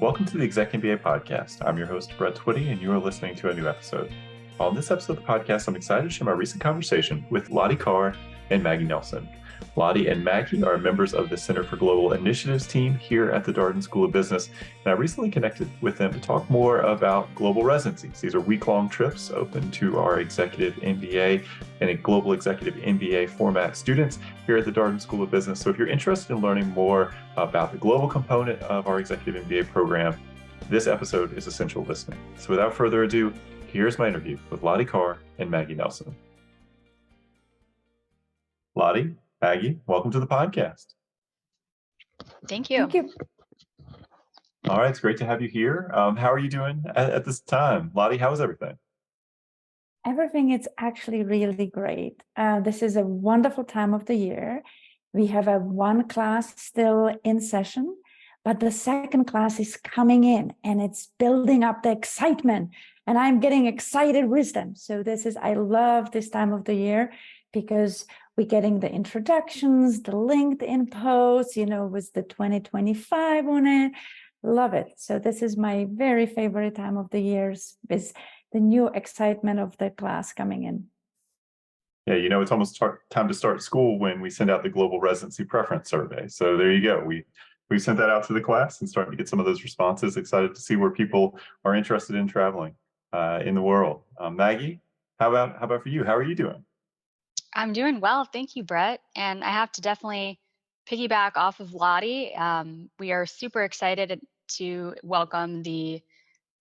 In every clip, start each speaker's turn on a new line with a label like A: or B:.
A: Welcome to the ExecMBA podcast. I'm your host, Brett Twitty, and you are listening to a new episode. On this episode of the podcast, I'm excited to share my recent conversation with Ladi Carr and Maggie Nelsen. Ladi and Maggie are members of the Center for Global Initiatives team here at the Darden School of Business, and I recently connected with them to talk more about global residencies. These are week-long trips open to our Executive MBA and a Global Executive MBA format students here at the Darden School of Business. So if you're interested in learning more about the global component of our Executive MBA program, this episode is essential listening. So without further ado, here's my interview with Ladi Carr and Maggie Nelsen. Ladi, Maggie, welcome to the podcast.
B: Thank you.
C: Thank you.
A: All right, it's great to have you here. How are you doing at this time? Ladi, how is everything?
C: Everything is actually really great. This is a wonderful time of the year. We have one class still in session, but the second class is coming in and it's building up the excitement. And I'm getting excited with them. So I love this time of the year because we're getting the introductions, the LinkedIn posts, with the 2025 on it. Love it. So this is my very favorite time of the years with the new excitement of the class coming in.
A: Yeah, it's almost time to start school when we send out the Global Residency Preference Survey. So there you go. We sent that out to the class and starting to get some of those responses. Excited to see where people are interested in traveling in the world. Maggie, how about for you? How are you doing?
B: I'm doing well. Thank you, Brett. And I have to definitely piggyback off of Ladi. We are super excited to welcome the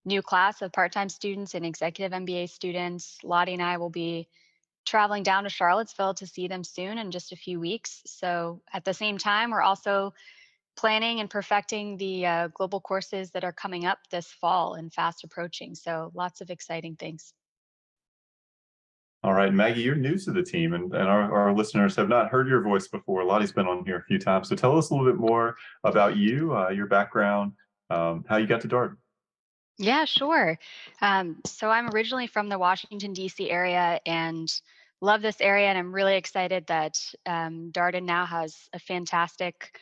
B: new class of part-time students and Executive MBA students. Ladi and I will be traveling down to Charlottesville to see them soon in just a few weeks. So at the same time, we're also planning and perfecting the global courses that are coming up this fall and fast approaching. So lots of exciting things.
A: All right, Maggie, you're new to the team, and our listeners have not heard your voice before. Ladi's been on here a few times, so tell us a little bit more about you, your background, how you got to Darden.
B: Yeah, sure. So I'm originally from the Washington, D.C. area and love this area, and I'm really excited that Darden now has a fantastic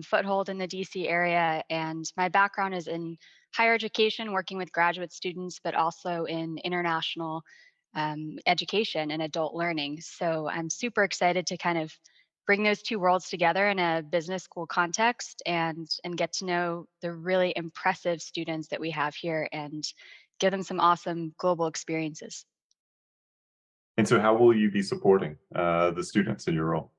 B: foothold in the D.C. area. And my background is in higher education, working with graduate students, but also in international education and adult learning. So I'm super excited to kind of bring those two worlds together in a business school context and get to know the really impressive students that we have here and give them some awesome global experiences.
A: And so how will you be supporting the students in your role?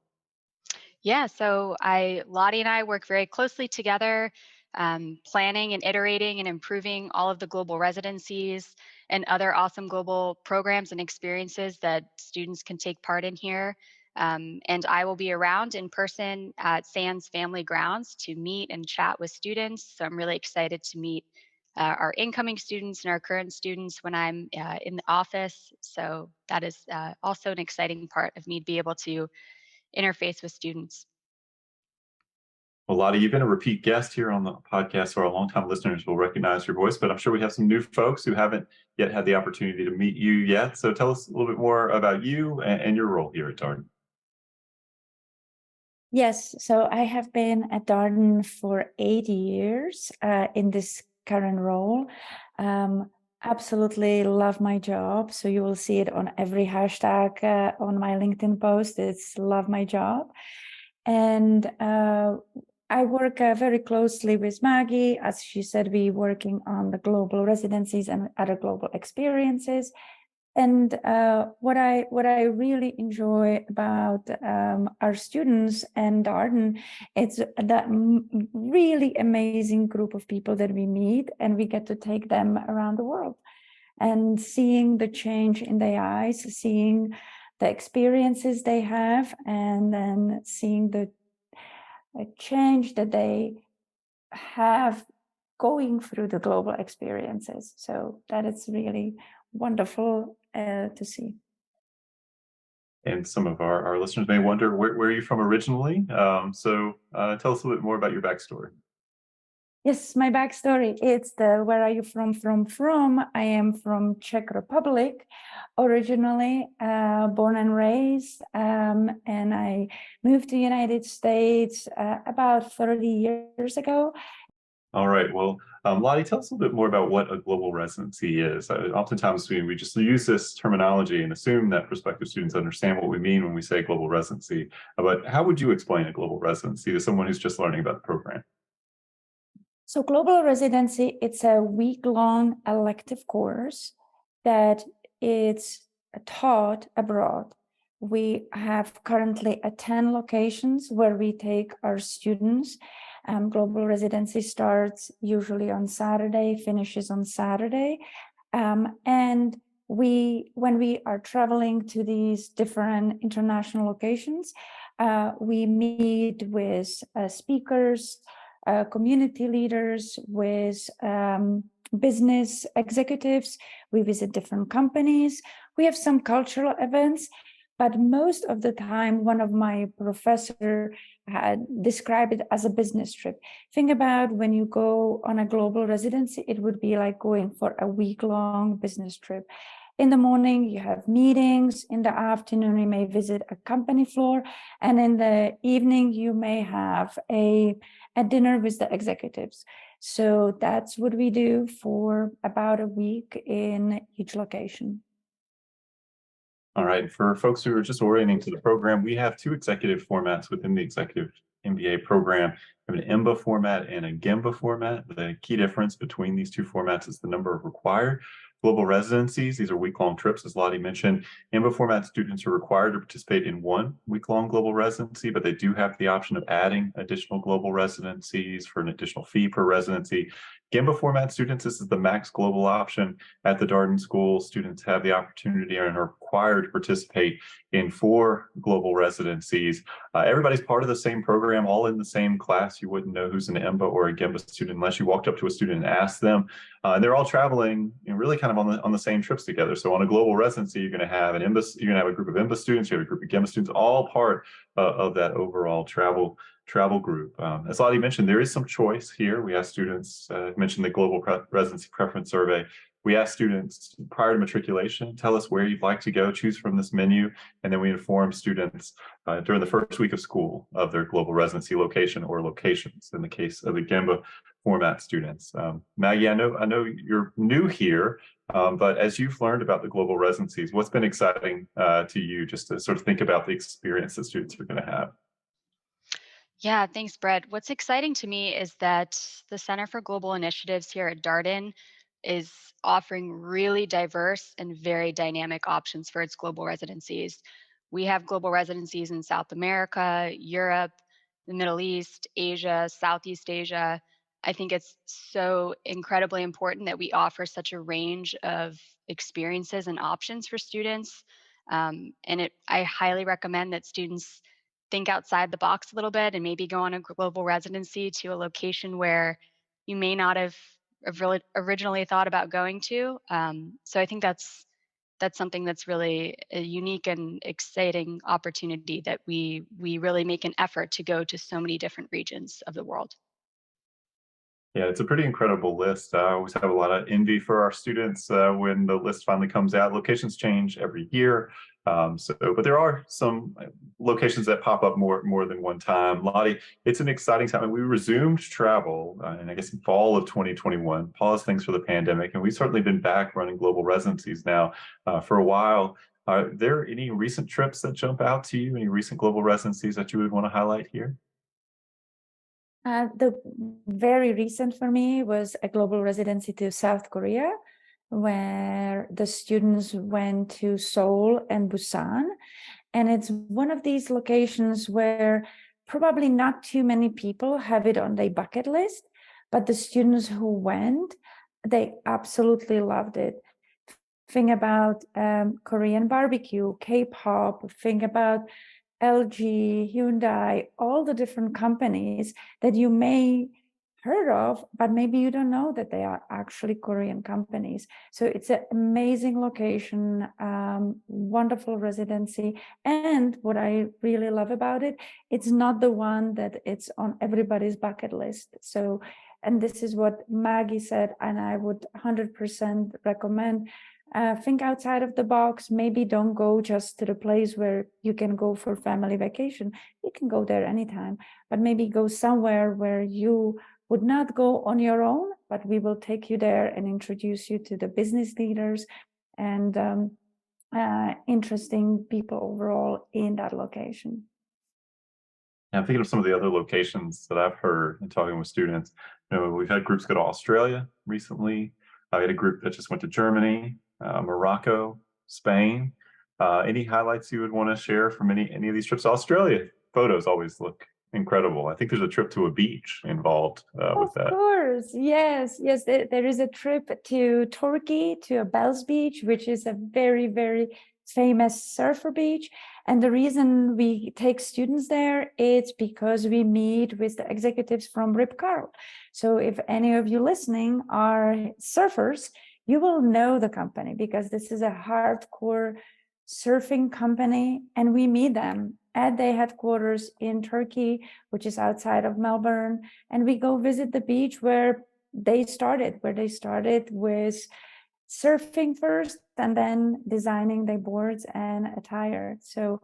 B: Yeah, so Ladi and I work very closely together, planning and iterating and improving all of the global residencies and other awesome global programs and experiences that students can take part in here. And I will be around in person at Sands Family Grounds to meet and chat with students. So I'm really excited to meet our incoming students and our current students when I'm in the office. So that is also an exciting part of me to be able to interface with students.
A: Well, Ladi, you've been a repeat guest here on the podcast, so our longtime listeners will recognize your voice, but I'm sure we have some new folks who haven't yet had the opportunity to meet you yet. So tell us a little bit more about you and your role here at Darden.
C: Yes, so I have been at Darden for 8 years in this current role. Absolutely love my job. So you will see it on every hashtag on my LinkedIn post. It's love my job. And I work very closely with Maggie. As she said, we're working on the global residencies and other global experiences. And what I really enjoy about our students and Darden, it's that really amazing group of people that we meet, and we get to take them around the world and seeing the change in their eyes, seeing the experiences they have, and then seeing the change that they have going through the global experiences. So that is really wonderful to see.
A: And some of our listeners may wonder, where are you from originally? So tell us a little bit more about your backstory.
C: Yes, my backstory, it's where are you from? I am from Czech Republic, originally born and raised, and I moved to the United States about 30 years ago.
A: All right, well, Ladi, tell us a little bit more about what a global residency is. Oftentimes we just use this terminology and assume that prospective students understand what we mean when we say global residency. But how would you explain a global residency to someone who's just learning about the program?
C: So global residency, it's a week-long elective course that is taught abroad. We have currently 10 locations where we take our students. Global residency starts usually on Saturday, finishes on Saturday. And when we are traveling to these different international locations, we meet with speakers, community leaders, with business executives. We visit different companies. We have some cultural events, but most of the time, one of my professors had described it as a business trip. Think about when you go on a global residency, it would be like going for a week-long business trip. In the morning, you have meetings. In the afternoon, you may visit a company floor. And in the evening, you may have a dinner with the executives. So that's what we do for about a week in each location.
A: All right, for folks who are just orienting to the program, we have two executive formats within the Executive MBA program. We have an EMBA format and a GEMBA format. The key difference between these two formats is the number of required global residencies. These are week-long trips, as Ladi mentioned. EMBA format students are required to participate in one week-long global residency, but they do have the option of adding additional global residencies for an additional fee per residency. GEMBA format students, this is the max global option at the Darden School. Students have the opportunity and are required to participate in 4 global residencies. Everybody's part of the same program, all in the same class. You wouldn't know who's an EMBA or a GEMBA student unless you walked up to a student and asked them. And they're all traveling, really kind of on the same trips together. So on a global residency, you're going to have an EMBA, you're going to have a group of EMBA students, you have a group of GEMBA students, all part of that overall travel group. As Ladi mentioned, there is some choice here. We ask students, mentioned the Global Residency Preference Survey. We ask students prior to matriculation, tell us where you'd like to go, choose from this menu, and then we inform students during the first week of school of their global residency location or locations in the case of the GEMBA format students. Maggie, I know you're new here, but as you've learned about the global residencies, what's been exciting to you just to sort of think about the experience that students are going to have?
B: Yeah, thanks, Brett. What's exciting to me is that the Center for Global Initiatives here at Darden is offering really diverse and very dynamic options for its global residencies. We have global residencies in South America, Europe, the Middle East, Asia, Southeast Asia. I think it's so incredibly important that we offer such a range of experiences and options for students. I highly recommend that students think outside the box a little bit and maybe go on a global residency to a location where you may not have really originally thought about going to. So I think that's something that's really a unique and exciting opportunity that we really make an effort to go to so many different regions of the world.
A: Yeah, it's a pretty incredible list. I always have a lot of envy for our students when the list finally comes out. Locations change every year. But there are some locations that pop up more than one time. Ladi, it's an exciting time. And we resumed travel, and I guess in fall of 2021, paused things for the pandemic. And we've certainly been back running global residencies now for a while. Are there any recent trips that jump out to you? Any recent global residencies that you would want to highlight here?
C: The very recent for me was a global residency to South Korea, where the students went to Seoul and Busan. And it's one of these locations where probably not too many people have it on their bucket list, but the students who went, they absolutely loved it. Think about Korean barbecue, K-pop, think about LG, Hyundai, all the different companies that you may heard of, but maybe you don't know that they are actually Korean companies. So it's an amazing location, wonderful residency. And what I really love about it, it's not the one that it's on everybody's bucket list. So, and this is what Maggie said, and I would 100% recommend. Think outside of the box. Maybe don't go just to the place where you can go for family vacation. You can go there anytime, but maybe go somewhere where you would not go on your own, but we will take you there and introduce you to the business leaders and interesting people overall in that location.
A: And I'm thinking of some of the other locations that I've heard in talking with students. We've had groups go to Australia recently. I had a group that just went to Germany, Morocco, Spain. Any highlights you would want to share from any of these trips? Australia photos always look incredible. I think there's a trip to a beach involved with that.
C: Of course, yes. There is a trip to Turkey, to a Bells Beach, which is a very, very famous surfer beach. And the reason we take students there is because we meet with the executives from Carr. So if any of you listening are surfers, you will know the company because this is a hardcore surfing company, and we meet them at their headquarters in Turkey, which is outside of Melbourne, and we go visit the beach where they started with surfing first and then designing their boards and attire. So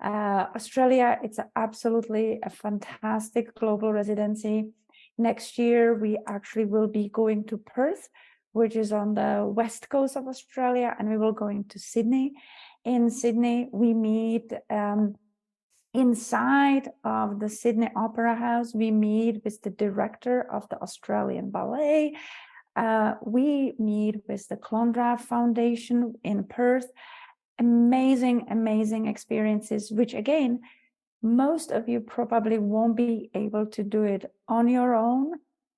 C: Australia, it's absolutely a fantastic global residency. Next year, we actually will be going to Perth, which is on the west coast of Australia, and we will go into Sydney. In Sydney, we meet inside of the Sydney Opera House. We meet with the director of the Australian Ballet. We meet with the Clondalkin Foundation in Perth. Amazing experiences, which again, most of you probably won't be able to do it on your own,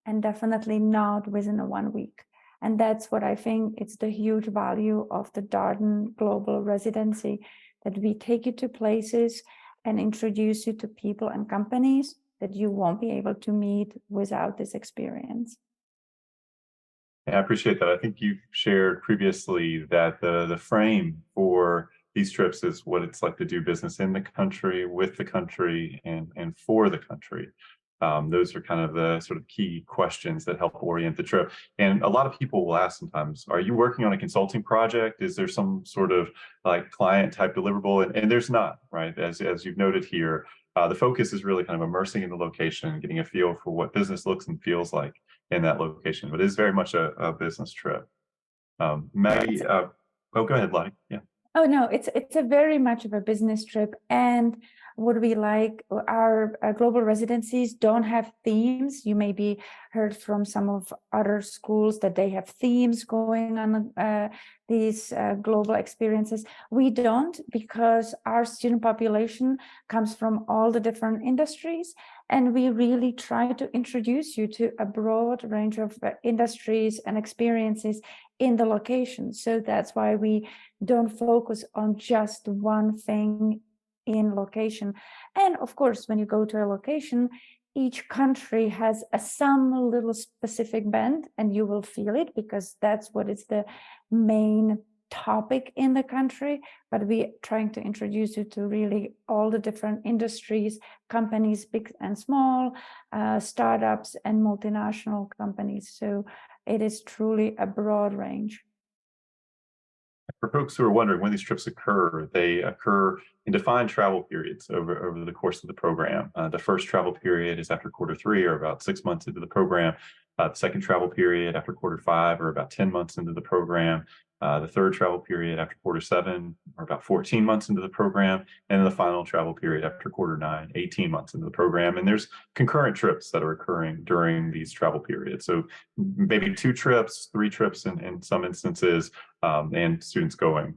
C: and definitely not within a 1 week. And that's what I think it's the huge value of the Darden Global Residency, that we take you to places and introduce you to people and companies that you won't be able to meet without this experience.
A: Yeah, I appreciate that. I think you've shared previously that the frame for these trips is what it's like to do business in the country, with the country, and for the country. Those are kind of the sort of key questions that help orient the trip. And a lot of people will ask sometimes, are you working on a consulting project? Is there some sort of like client type deliverable? And there's not, right? As you've noted here, the focus is really kind of immersing in the location, getting a feel for what business looks and feels like in that location. But it is very much a business trip. Maggie, go ahead, Ladi. Yeah.
C: Oh no, it's a very much of a business trip. And what we like, our global residencies don't have themes. You maybe heard from some of other schools that they have themes going on these global experiences. We don't, because our student population comes from all the different industries, and we really try to introduce you to a broad range of industries and experiences in the location. So that's why we don't focus on just one thing in location. And of course, when you go to a location, each country has some little specific bend, and you will feel it because that's what is the main topic in the country. But we trying to introduce you to really all the different industries, companies, big and small, startups and multinational companies. So it is truly a broad range.
A: For folks who are wondering when these trips occur, they occur in defined travel periods over the course of the program. The first travel period is after Q3, or about 6 months into the program. The second travel period after Q5, or about 10 months into the program. The third travel period after Q7, or about 14 months into the program. And then the final travel period after Q9, 18 months into the program. And there's concurrent trips that are occurring during these travel periods. So maybe 2 trips, 3 trips in some instances, and students going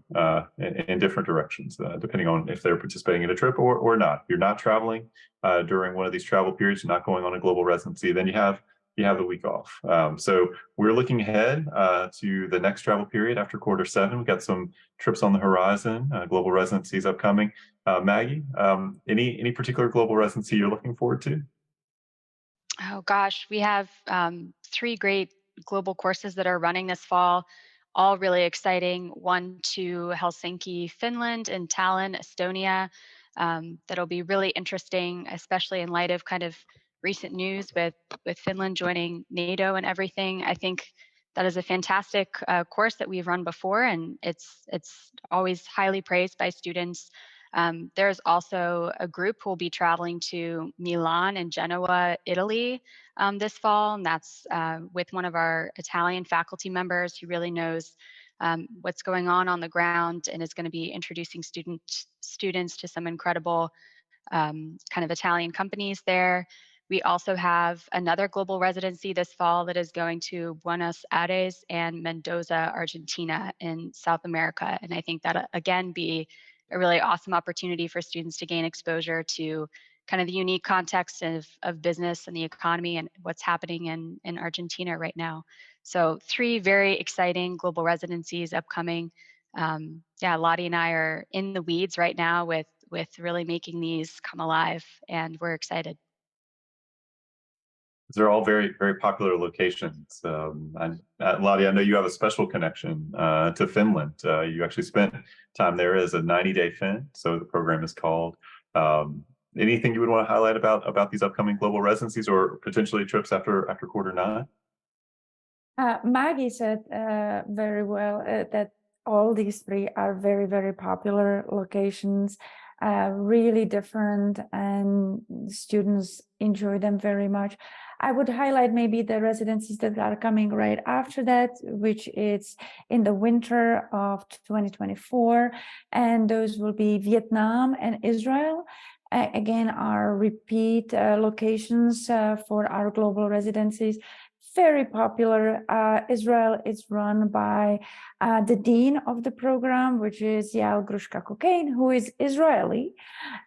A: in different directions, depending on if they're participating in a trip or not. If you're not traveling during one of these travel periods, you're not going on a global residency, then you have the week off. So we're looking ahead to the next travel period after Q7. We've got some trips on the horizon, global residencies upcoming. Maggie, any particular global residency you're looking forward to?
B: Oh gosh, we have 3 great global courses that are running this fall, all really exciting. One to Helsinki, Finland, and Tallinn, Estonia. That'll be really interesting, especially in light of kind of recent news with Finland joining NATO and everything. I think that is a fantastic course that we've run before, and it's always highly praised by students. There's also a group who will be traveling to Milan and Genoa, Italy this fall, and that's with one of our Italian faculty members who really knows what's going on the ground and is going to be introducing students to some incredible kind of Italian companies there. We also have another global residency this fall that is going to Buenos Aires and Mendoza, Argentina in South America. And I think that again be a really awesome opportunity for students to gain exposure to kind of the unique context of business and the economy and what's happening in Argentina right now. So 3 very exciting global residencies upcoming. Yeah, Ladi and I are in the weeds right now with really making these come alive, and we're excited.
A: They're all very, very popular locations. Ladi, I know you have a special connection to Finland. You actually spent time there as a 90-day Fin, so the program is called. Anything you would want to highlight about these upcoming global residencies or potentially trips after quarter 9?
C: Maggie said very well that all these 3 are very, very popular locations, really different, and students enjoy them very much. I would highlight maybe the residencies that are coming right after that, which is in the winter of 2024, and those will be Vietnam and Israel. Again, our repeat locations for our global residencies. Very popular. Israel is run by the dean of the program, which is Yael Grushka-Cocaine, who is Israeli.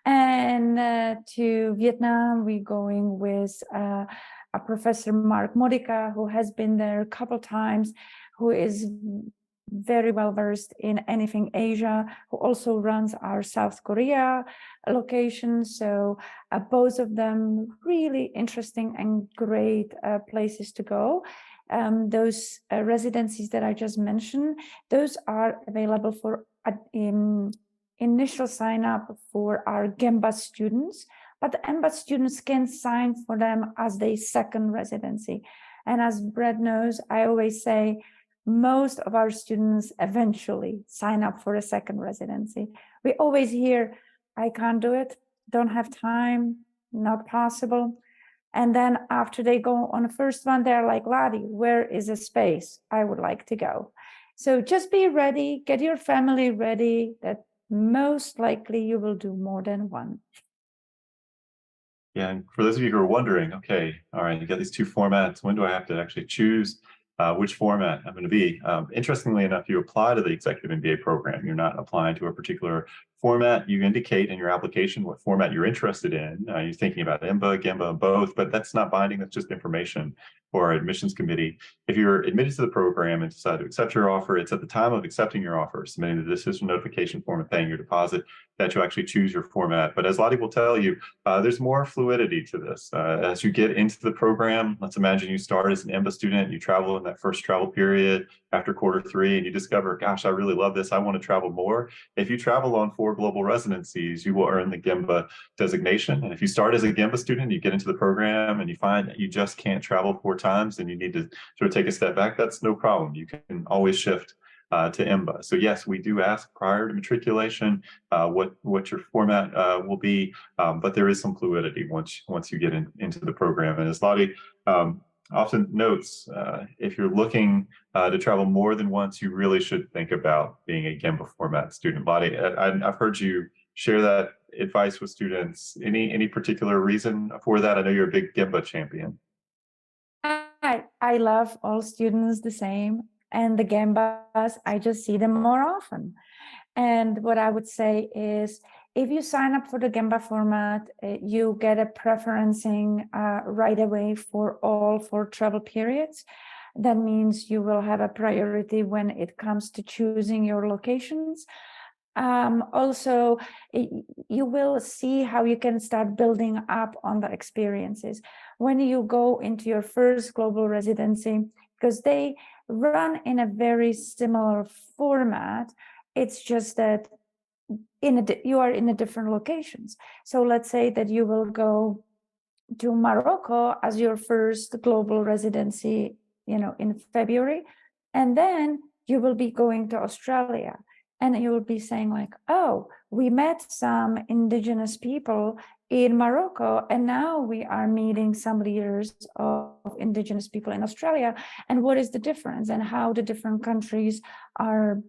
C: And to Vietnam, we're going with a Professor Mark Modica, who has been there a couple times, who is very well versed in anything Asia, who also runs our South Korea location. So both of them really interesting and great places to go. Those residencies that I just mentioned, those are available for initial sign up for our GEMBA students, but the EMBA students can sign for them as their second residency. And as Brett knows, I always say, most of our students eventually sign up for a second residency. We always hear, I can't do it, don't have time, not possible. And then after they go on the first one, they're like, Ladi, where is a space? I would like to go. So just be ready, get your family ready, that most likely you will do more than one.
A: Yeah, and for those of you who are wondering, okay, all right, you got these 2 formats. When do I have to actually choose which format I'm going to be? Interestingly enough, you apply to the Executive MBA program. You're not applying to a particular format. You indicate in your application what format you're interested in. You're thinking about EMBA, GEMBA, both, but that's not binding. That's just information for our admissions committee. If you're admitted to the program and decide to accept your offer, it's at the time of accepting your offer, submitting the decision notification form and paying your deposit, that you actually choose your format. But as Ladi will tell you, there's more fluidity to this. As you get into the program, let's imagine you start as an EMBA student, you travel in that first travel period after quarter 3, and you discover, gosh, I really love this, I want to travel more. If you travel on 4 global residencies, you will earn the GEMBA designation. And if you start as a GEMBA student, you get into the program and you find that you just can't travel 4 times and you need to sort of take a step back, that's no problem. You can always shift to EMBA. So yes, we do ask prior to matriculation what your format will be, but there is some fluidity once you get into the program. And as Ladi often notes, if you're looking to travel more than once, you really should think about being a GEMBA format student. Ladi, I've heard you share that advice with students. Any particular reason for that? I know you're a big GEMBA champion.
C: I love all students the same, and the GEMBAs, I just see them more often. And what I would say is, if you sign up for the GEMBA format, you get a preferencing right away for all 4 travel periods. That means you will have a priority when it comes to choosing your locations. Also, you will see how you can start building up on the experiences when you go into your first global residency, because they run in a very similar format. It's just that you are in a different locations. So let's say that you will go to Morocco as your first global residency, in February, and then you will be going to Australia. And you will be saying like, oh, we met some indigenous people in Morocco, and now we are meeting some leaders of indigenous people in Australia, and what is the difference and how the different countries are,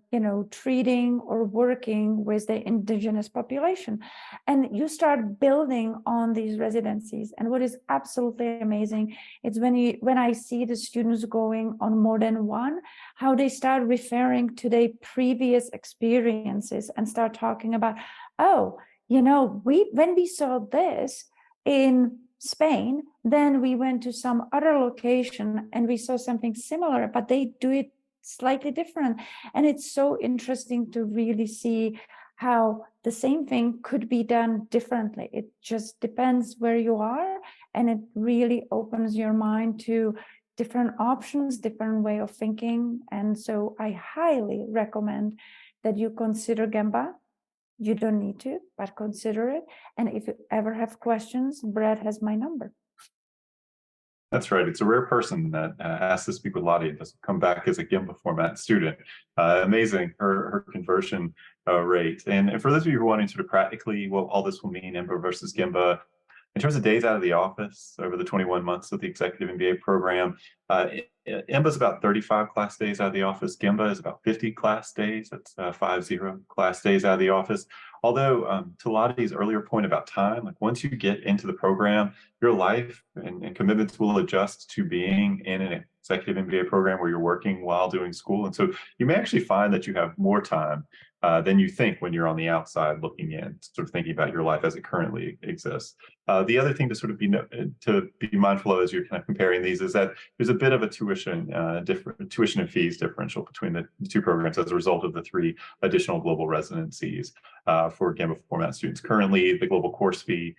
C: treating or working with the indigenous population. And you start building on these residencies. And what is absolutely amazing is when I see the students going on more than one, how they start referring to their previous experiences and start talking about, oh, when we saw this in Spain, then we went to some other location and we saw something similar, but they do it slightly different. And it's so interesting to really see how the same thing could be done differently. It just depends where you are, and it really opens your mind to different options, different way of thinking. And so I highly recommend that you consider GEMBA. You don't need to, but consider it. And if you ever have questions, Brad has my number.
A: That's right. It's a rare person that asks to speak with Ladi and doesn't come back as a GEMBA format student. Amazing, her conversion rate. And for those of you who are wanting sort of practically what all this will mean, EMBA versus GEMBA, in terms of days out of the office over the 21 months of the Executive MBA program, EMBA is about 35 class days out of the office. GEMBA is about 50 class days. That's 50 class days out of the office. Although, to Ladi's earlier point about time, like once you get into the program, your life and commitments will adjust to being in an Executive MBA program where you're working while doing school. And so you may actually find that you have more time than you think when you're on the outside looking in, sort of thinking about your life as it currently exists. The other thing to sort of be mindful of as you're kind of comparing these is that there's a bit of a tuition and fees differential between the two programs as a result of the 3 additional global residencies for GEMBA format students. Currently, the global course fee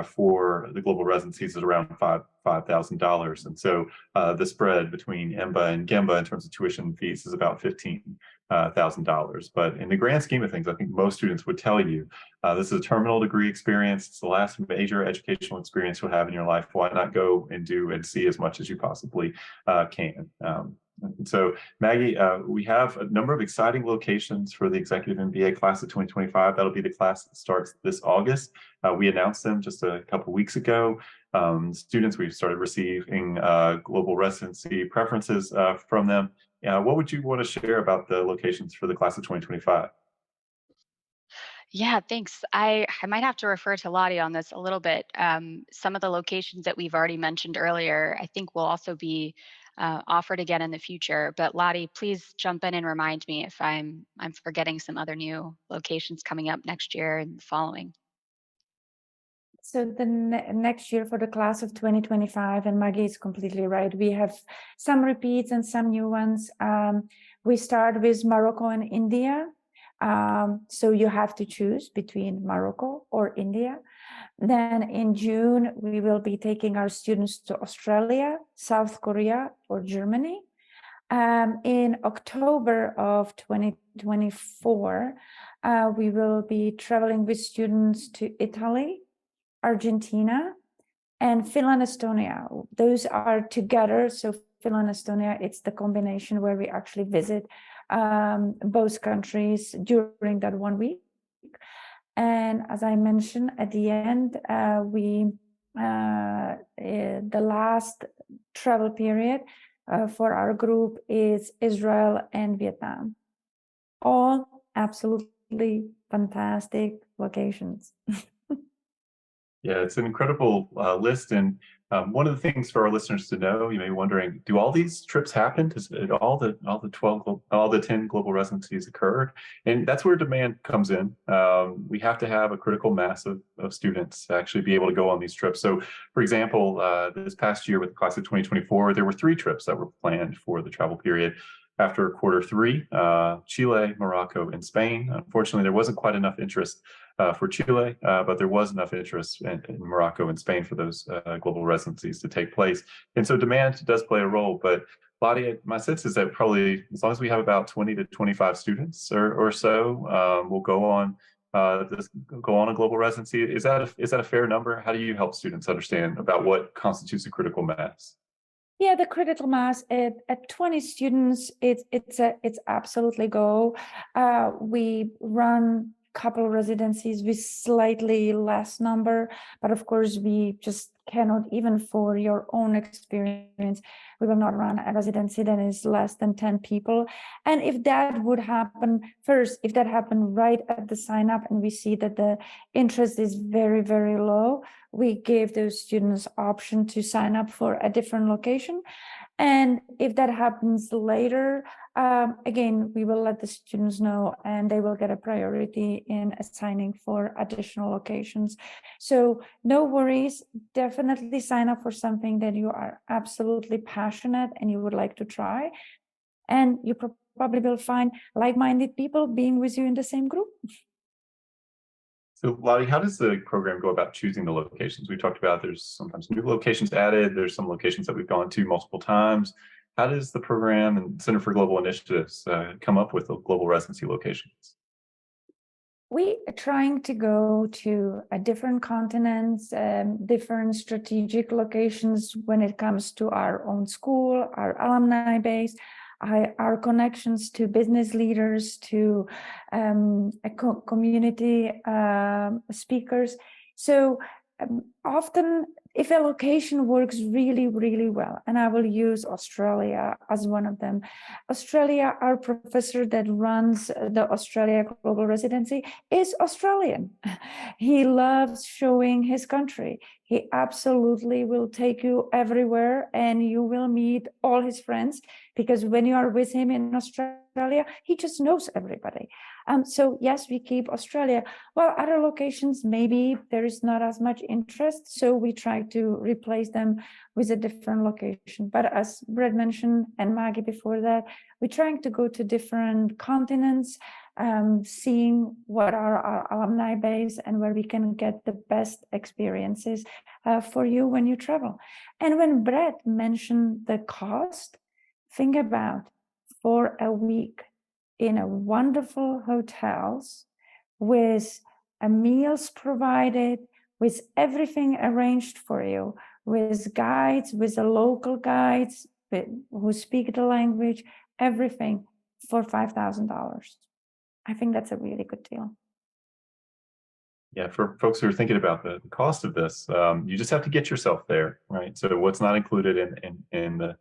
A: for the global residencies is around $5,000, and so the spread between EMBA and GEMBA in terms of tuition fees is about $15,000. But in the grand scheme of things, I think most students would tell you this is a terminal degree experience. It's the last major educational experience you'll have in your life. Why not go and do and see as much as you possibly can? And so, Maggie, we have a number of exciting locations for the Executive MBA Class of 2025. That'll be the class that starts this August. We announced them just a couple weeks ago. Students, we've started receiving global residency preferences from them. What would you want to share about the locations for the Class of 2025?
B: Yeah, thanks. I might have to refer to Ladi on this a little bit. Some of the locations that we've already mentioned earlier, I think will also be offered again in the future. But Ladi, please jump in and remind me if I'm forgetting some other new locations coming up next year and the following.
C: So the next year for the class of 2025, and Maggie is completely right, we have some repeats and some new ones. We start with Morocco and India. So you have to choose between Morocco or India. Then in June, we will be taking our students to Australia, South Korea, or Germany. In October of 2024, we will be traveling with students to Italy, Argentina, and Finland, Estonia. Those are together. So Finland, Estonia, it's the combination where we actually visit both countries during that 1 week. And as I mentioned at the end, the last travel period for our group is Israel and Vietnam. All absolutely fantastic locations.
A: Yeah, it's an incredible list. And one of the things for our listeners to know, you may be wondering, do all these trips happen? Does all the 10 global residencies occur? And that's where demand comes in. We have to have a critical mass of students to actually be able to go on these trips. So, for example, this past year with the class of 2024, there were 3 trips that were planned for the travel period. After Q3, Chile, Morocco, and Spain. Unfortunately, there wasn't quite enough interest for Chile, but there was enough interest in Morocco and Spain for those global residencies to take place. And so demand does play a role. But Ladi, my sense is that probably as long as we have about 20 to 25 students or so, we'll go on a global residency. Is that a fair number? How do you help students understand about what constitutes a critical mass?
C: Yeah, the critical mass at 20 students, it's absolutely go. We run couple residencies with slightly less number, but of course we just cannot, even for your own experience, we will not run a residency that is less than 10 people. And if that would happen first, if that happened right at the sign up and we see that the interest is very, very low, we give those students option to sign up for a different location. And if that happens later, again, we will let the students know and they will get a priority in assigning for additional locations. So no worries, definitely sign up for something that you are absolutely passionate and you would like to try. And you probably will find like-minded people being with you in the same group.
A: So, Ladi, how does the program go about choosing the locations? We talked about there's sometimes new locations added. There's some locations that we've gone to multiple times. How does the program and Center for Global Initiatives come up with the global residency locations?
C: We are trying to go to different continents, different strategic locations when it comes to our own school, our alumni base, our connections to business leaders, to community speakers. So often, if a location works really, really well, and I will use Australia as one of them. Australia, our professor that runs the Australia Global Residency is Australian. He loves showing his country. He absolutely will take you everywhere and you will meet all his friends, because when you are with him in Australia, he just knows everybody. So yes, we keep Australia. While other locations, maybe there is not as much interest, so we try to replace them with a different location. But as Brett mentioned, and Maggie before that, we're trying to go to different continents, seeing what are our alumni base and where we can get the best experiences for you when you travel. And when Brett mentioned the cost, think about for a week in a wonderful hotels with meals provided, with everything arranged for you, with guides, with the local guides who speak the language, everything for $5,000. I think that's a really good deal.
A: Yeah, for folks who are thinking about the cost of this, you just have to get yourself there, right? So what's not included in the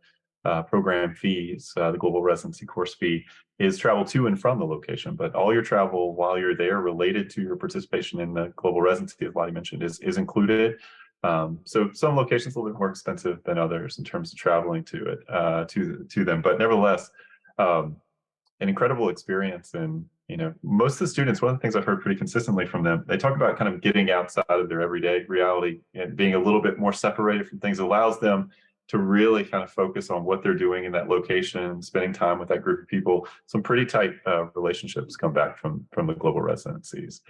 A: program fees, the global residency course fee, is travel to and from the location. But all your travel while you're there related to your participation in the global residency, as Ladi mentioned, is included. So some locations a little bit more expensive than others in terms of traveling to it, to them. But nevertheless, an incredible experience. And most of the students, one of the things I've heard pretty consistently from them, they talk about kind of getting outside of their everyday reality and being a little bit more separated from things. Allows them to really kind of focus on what they're doing in that location, spending time with that group of people. Some pretty tight relationships come back from the global residencies.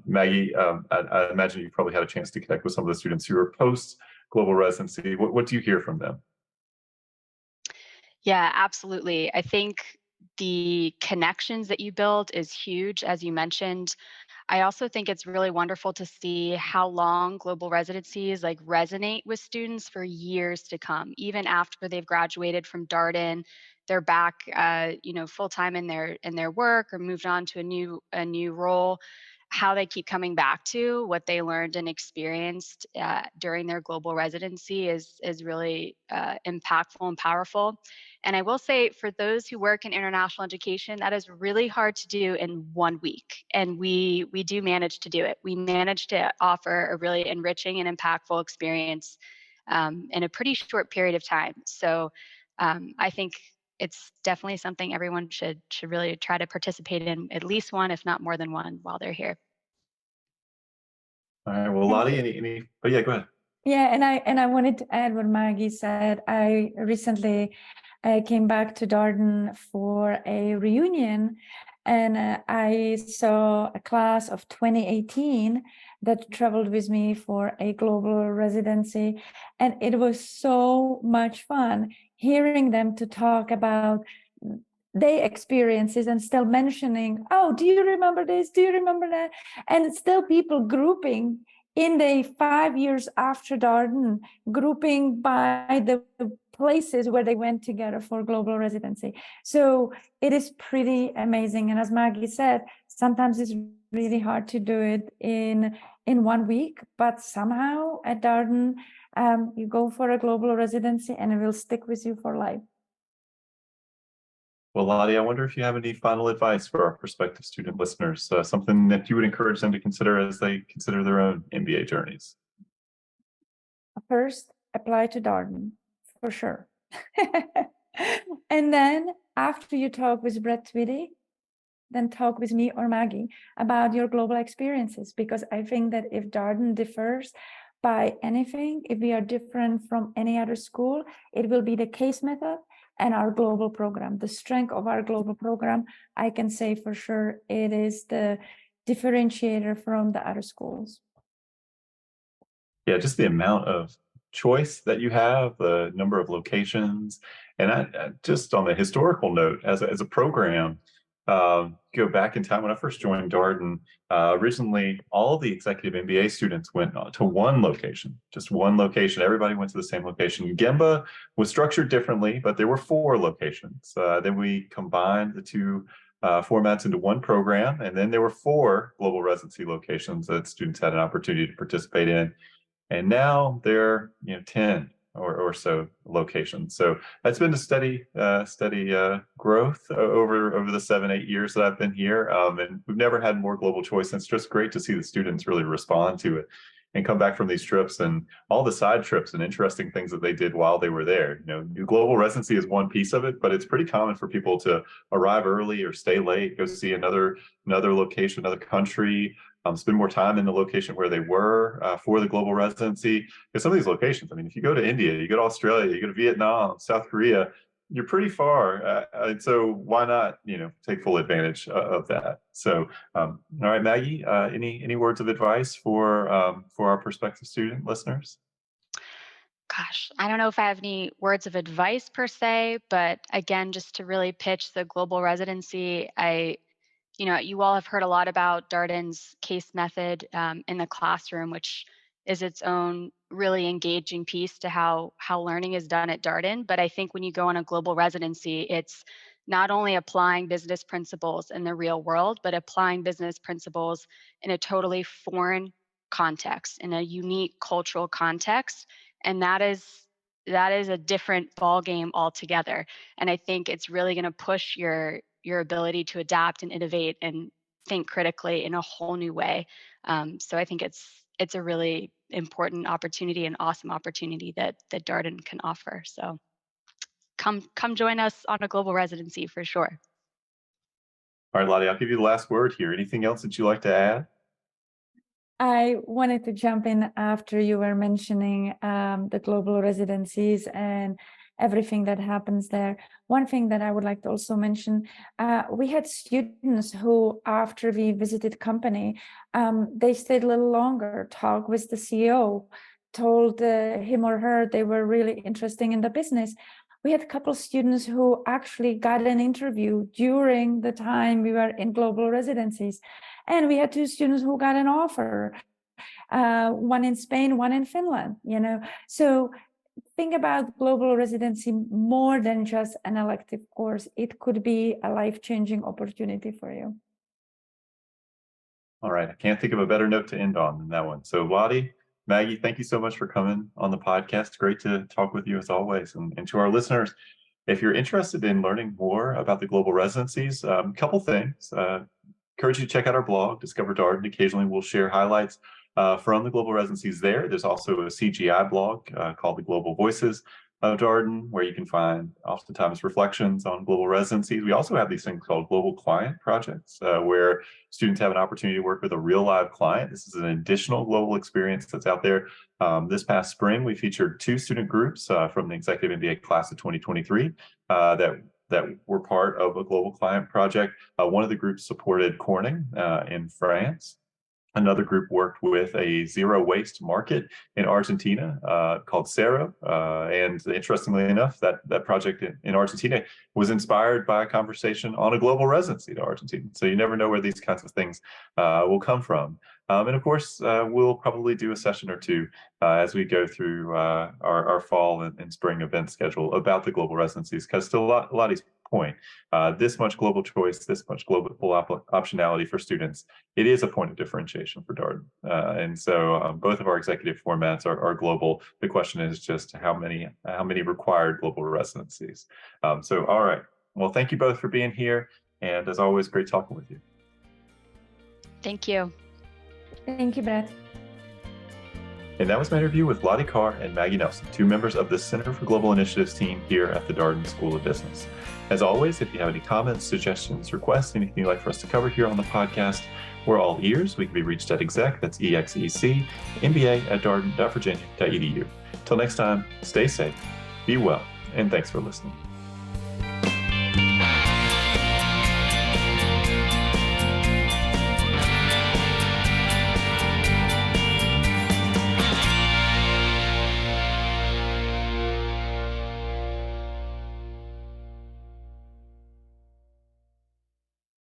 A: Maggie, I imagine you probably had a chance to connect with some of the students who are post global residency. What do you hear from them?
B: Yeah, absolutely. I think the connections that you build is huge, as you mentioned. I also think it's really wonderful to see how long global residencies resonate with students for years to come. Even after they've graduated from Darden, they're back, full time in their work or moved on to a new role. How they keep coming back to what they learned and experienced during their global residency is really impactful and powerful. And I will say, for those who work in international education, that is really hard to do in 1 week. And we do manage to do it. We manage to offer a really enriching and impactful experience in a pretty short period of time. So I think it's definitely something everyone should really try to participate in, at least one, if not more than one, while they're here.
A: All right. Well, Ladi, oh yeah, go ahead.
C: Yeah, and I wanted to add what Maggie said. I recently came back to Darden for a reunion, and I saw a class of 2018 that traveled with me for a global residency, and it was so much fun hearing them to talk about their experiences and still mentioning, oh, do you remember this? Do you remember that? And still people grouping in the 5 years after Darden, grouping by the places where they went together for global residency. So it is pretty amazing. And as Maggie said, sometimes it's really hard to do it in 1 week, but somehow at Darden, you go for a global residency and it will stick with you for life.
A: Well, Ladi, I wonder if you have any final advice for our prospective student listeners, something that you would encourage them to consider as they consider their own MBA journeys.
C: First, apply to Darden, for sure. And then after you talk with Brett Twitty, then talk with me or Maggie about your global experiences, because I think that if Darden differs by anything, if we are different from any other school, it will be the case method and our global program. The strength of our global program, I can say for sure, it is the differentiator from the other schools.
A: Yeah, just the amount of choice that you have, the number of locations, and I just on the historical note, as a program, go back in time when I first joined Darden. Originally, all the executive MBA students went to one location, just one location. Everybody went to the same location. GEMBA was structured differently, but there were 4 locations. Then we combined the 2 formats into one program, and then there were 4 global residency locations that students had an opportunity to participate in. And now there are 10 or so locations. So that's been a steady growth over the 7-8 years that I've been here, and we've never had more global choice. And it's just great to see the students really respond to it and come back from these trips and all the side trips and interesting things that they did while they were there. Global residency is one piece of it, but it's pretty common for people to arrive early or stay late, go see another location, another country, spend more time in the location where they were for the global residency. Because some of these locations, I mean, if you go to India, you go to Australia, you go to Vietnam, South Korea, you're pretty far. And so why not, take full advantage of that? So, all right, Maggie, any words of advice for our prospective student listeners?
B: Gosh, I don't know if I have any words of advice per se, but again, just to really pitch the global residency, you all have heard a lot about Darden's case method in the classroom, which is its own really engaging piece to how learning is done at Darden. But I think when you go on a global residency, it's not only applying business principles in the real world, but applying business principles in a totally foreign context, in a unique cultural context. And that is a different ball game altogether. And I think it's really going to push your ability to adapt and innovate and think critically in a whole new way. So I think it's a really important opportunity and awesome opportunity that Darden can offer. So come join us on a global residency for sure.
A: All right, Ladi, I'll give you the last word here. Anything else that you'd like to add?
C: I wanted to jump in after you were mentioning the global residencies and everything that happens there. One thing that I would like to also mention, we had students who, after we visited company, they stayed a little longer, talked with the CEO, told him or her they were really interested in the business. We had a couple of students who actually got an interview during the time we were in global residencies. And we had 2 students who got an offer, one in Spain, one in Finland, So think about global residency more than just an elective course. It could be a life-changing opportunity for you.
A: All right, I can't think of a better note to end on than that one. So Ladi, Maggie, thank you so much for coming on the podcast. Great to talk with you as always. And to our listeners, if you're interested in learning more about the global residencies, a couple things. Encourage you to check out our blog, Discover Darden. Occasionally we'll share highlights from the global residencies there. There's also a CGI blog called The Global Voices of Darden, where you can find oftentimes reflections on global residencies. We also have these things called global client projects, where students have an opportunity to work with a real live client. This is an additional global experience that's out there. This past spring, we featured 2 student groups from the Executive MBA Class of 2023 that were part of a global client project. One of the groups supported Corning in France. Another group worked with a zero waste market in Argentina called Cerro. And interestingly enough, that project in Argentina was inspired by a conversation on a global residency to Argentina. So you never know where these kinds of things will come from. And of course, we'll probably do a session or 2 as we go through our fall and spring event schedule about the global residencies, because still a lot of these point. This much global choice, this much global optionality for students, it is a point of differentiation for Darden. And so both of our executive formats are global. The question is just how many required global residencies. So, all right. Well, thank you both for being here. And as always, great talking with you.
B: Thank you.
C: Thank you, Brett.
A: And that was my interview with Ladi Carr and Maggie Nelsen, two members of the Center for Global Initiatives team here at the Darden School of Business. As always, if you have any comments, suggestions, requests, anything you'd like for us to cover here on the podcast, we're all ears. We can be reached at exec, that's EXEC, MBA at darden.virginia.edu. Till next time, stay safe, be well, and thanks for listening.